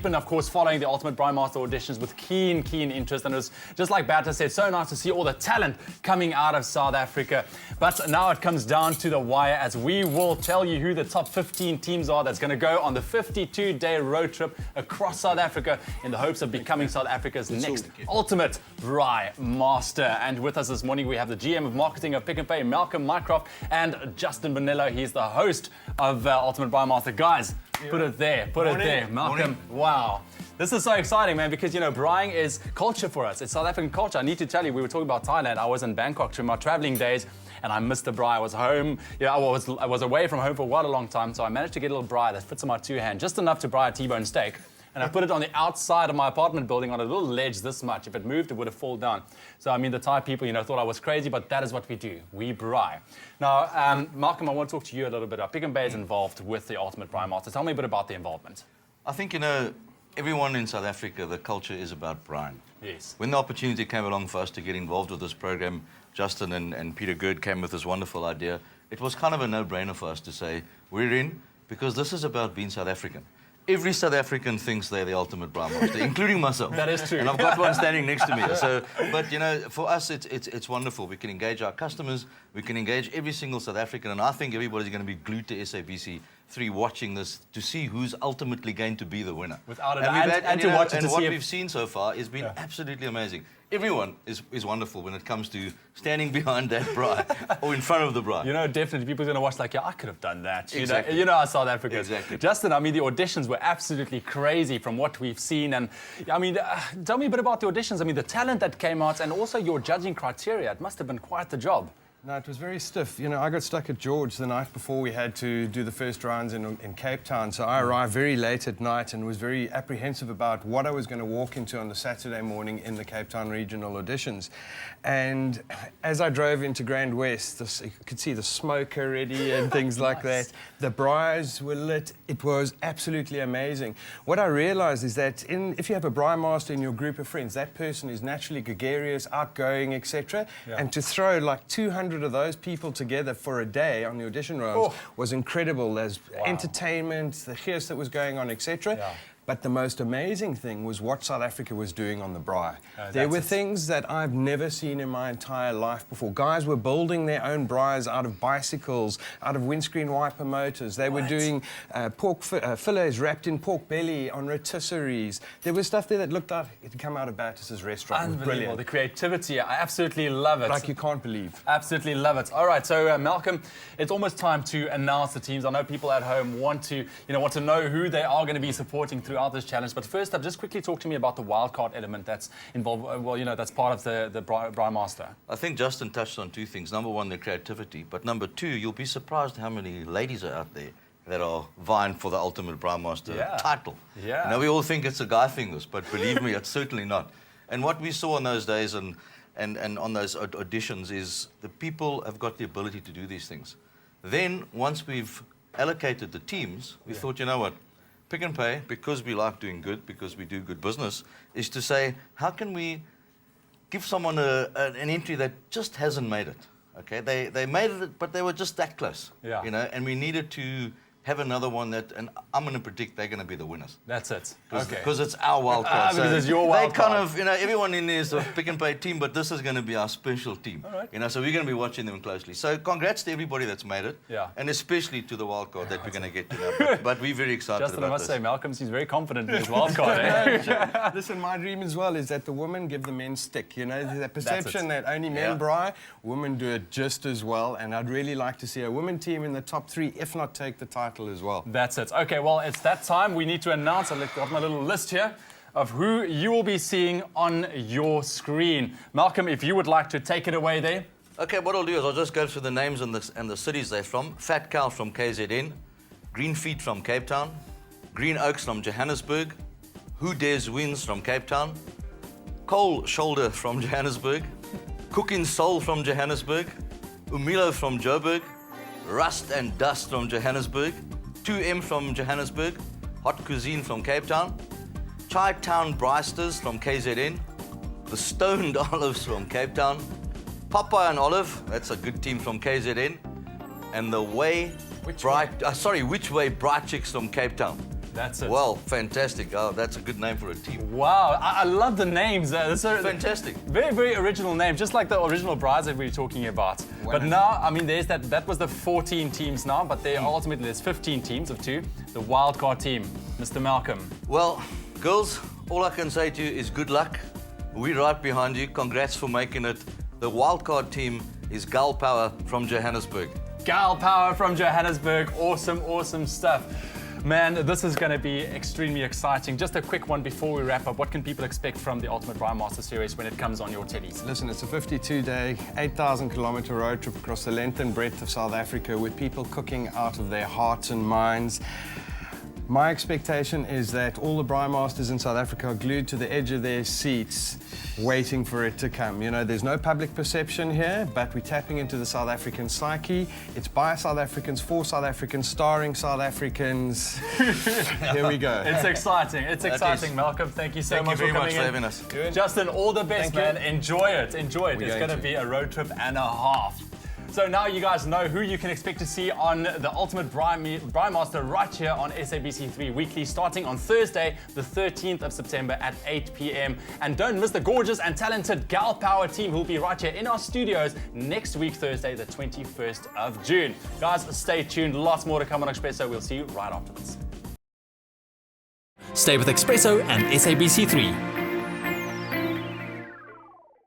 been, of course, following the Ultimate Braai Master auditions with keen interest, and it was, just like Bertus said, so nice to see all the talent coming out of South Africa. But now it comes down to the wire, as we will tell you who the top 15 teams are that's going to go on the 52-day road trip across South Africa in the hopes of becoming South Africa's next Ultimate Braai Master. And with us this morning, we have the GM of Marketing of Pick n Pay, Malcolm Mycroft, and Justin Bonello. He's the host of Ultimate Braai Master. Guys, put it there. Malcolm, wow. This is so exciting, man, because, you know, braaiing is culture for us. It's South African culture. I need to tell you, we were talking about Thailand. I was in Bangkok during my traveling days, and I missed the braai. I was home, I was away from home for quite a long time, so I managed to get a little braai that fits in my two hands, just enough to braai a T-bone steak. And I put it on the outside of my apartment building on a little ledge this much. If it moved, it would have fallen down. So, I mean, the Thai people, thought I was crazy, but that is what we do. We braai. Now, Malcolm, I want to talk to you a little bit. Pick n Pay is involved with the Ultimate Braai Master. Tell me a bit about the involvement. I think, everyone in South Africa, the culture is about braaiing. Yes. When the opportunity came along for us to get involved with this program, Justin and Peter Gerd came with this wonderful idea. It was kind of a no-brainer for us to say, we're in, because this is about being South African. Every South African thinks they're the ultimate Braai Master, including myself. That is true. And I've got one standing next to me. So, but for us, it's wonderful. We can engage our customers. We can engage every single South African. And I think everybody's going to be glued to SABC 3 watching this to see who's ultimately going to be the winner. Without a doubt. And to watch it to see what we've seen so far has been absolutely amazing. Everyone is wonderful when it comes to standing behind that braai or in front of the braai. Definitely people are going to watch like, yeah, I could have done that. Exactly. How South Africa is. Exactly. Justin, I mean, the auditions were absolutely crazy from what we've seen. And, I mean, tell me a bit about the auditions. I mean, the talent that came out and also your judging criteria. It must have been quite the job. No, it was very stiff. I got stuck at George the night before we had to do the first rounds in Cape Town. So I arrived very late at night and was very apprehensive about what I was going to walk into on the Saturday morning in the Cape Town regional auditions. And as I drove into Grand West, you could see the smoke already and things like that. The braais were lit. It was absolutely amazing. What I realized is that if you have a braai master in your group of friends, that person is naturally gregarious, outgoing, etc. And to throw like 200 of those people together for a day on the audition rounds was incredible. There's entertainment, the gears that was going on, etc. But the most amazing thing was what South Africa was doing on the braai. There were things that I've never seen in my entire life before. Guys were building their own braais out of bicycles, out of windscreen wiper motors. They were doing pork fillets wrapped in pork belly on rotisseries. There was stuff there that looked like it had come out of Bertus's restaurant. Unbelievable. Brilliant. The creativity, I absolutely love it. Like you can't believe. Absolutely love it. All right, so Malcolm, it's almost time to announce the teams. I know people at home want to know who they are going to be supporting throughout this challenge. But first up, just quickly talk to me about the wildcard element that's involved. That's part of the Braai Master. I think Justin touched on 2 things. Number 1, the creativity. But number 2, you'll be surprised how many ladies are out there that are vying for the Ultimate Braai Master title. Yeah. We all think it's a guy thing, this, but believe me, it's certainly not. And what we saw in those days and on those auditions is the people have got the ability to do these things. Then, once we've allocated the teams, we thought, you know what? Pick n Pay, because we like doing good, because we do good business, is to say, how can we give someone an entry that just hasn't made it? Okay, they made it, but they were just that close. And we needed to have another one and I'm going to predict they're going to be the winners. That's it. Because it's our wild card. Because it's your wild card. They kind of, everyone in there is a Pick n Pay team, but this is going to be our special team. All right. So we're going to be watching them closely. So congrats to everybody that's made it. And especially to the wild card that we're going to get to know. But we're very excited Justin, about I must this. say, Malcolm seems very confident in his wild card. Listen, my dream as well is that the women give the men stick. The perception that only men braai, women do it just as well. And I'd really like to see a women team in the top 3, if not take the title as well. That's it. Okay, well, it's that time. We need to announce, I've got my little list here of who you will be seeing on your screen. Malcolm, if you would like to take it away there. Okay, what I'll do is I'll just go through the names and the cities they're from. Fat Cow from KZN, Green Feet from Cape Town, Green Oaks from Johannesburg, Who Dares Wins from Cape Town, Coal Shoulder from Johannesburg, Cooking Soul from Johannesburg, Umilo from Joburg, Rust and Dust from Johannesburg, 2M from Johannesburg, Hot Cuisine from Cape Town, Chai Town Braisters from KZN, The Stoned Olives from Cape Town, Popeye and Olive, that's a good team from KZN, and the Which Way Bright Chicks from Cape Town. That's it. Well, fantastic. Oh, that's a good name for a team. Wow, I love the names. Fantastic. Very, very original name, just like the original Braais that we were talking about. But now, I mean, there's that was the 14 teams now, but there ultimately there's 15 teams of 2. The wildcard team, Mr. Malcolm. Well, girls, all I can say to you is good luck. We're right behind you. Congrats for making it. The wildcard team is Gal Power from Johannesburg. Gal Power from Johannesburg. Awesome, awesome stuff. Man, this is going to be extremely exciting. Just a quick one before we wrap up. What can people expect from the Ultimate Braaimaster series when it comes on your tellies? Listen, it's a 52-day, 8,000-kilometer road trip across the length and breadth of South Africa with people cooking out of their hearts and minds. My expectation is that all the Braai Masters in South Africa are glued to the edge of their seats, waiting for it to come. You know, there's no public perception here, but we're tapping into the South African psyche. It's by South Africans, for South Africans, starring South Africans. Here we go. It's exciting. It's exciting, Malcolm. Thank you so much for coming in. Thank you very much for having us. Justin, all the best, man. Enjoy it. Enjoy it. It's going to be a road trip and a half. So now you guys know who you can expect to see on the Ultimate Braaimaster right here on SABC3 Weekly, starting on Thursday, the 13th of September at 8 p.m. And don't miss the gorgeous and talented Gal Power team who will be right here in our studios next week, Thursday, the 21st of June. Guys, stay tuned. Lots more to come on Expresso. We'll see you right after this. Stay with Expresso and SABC3.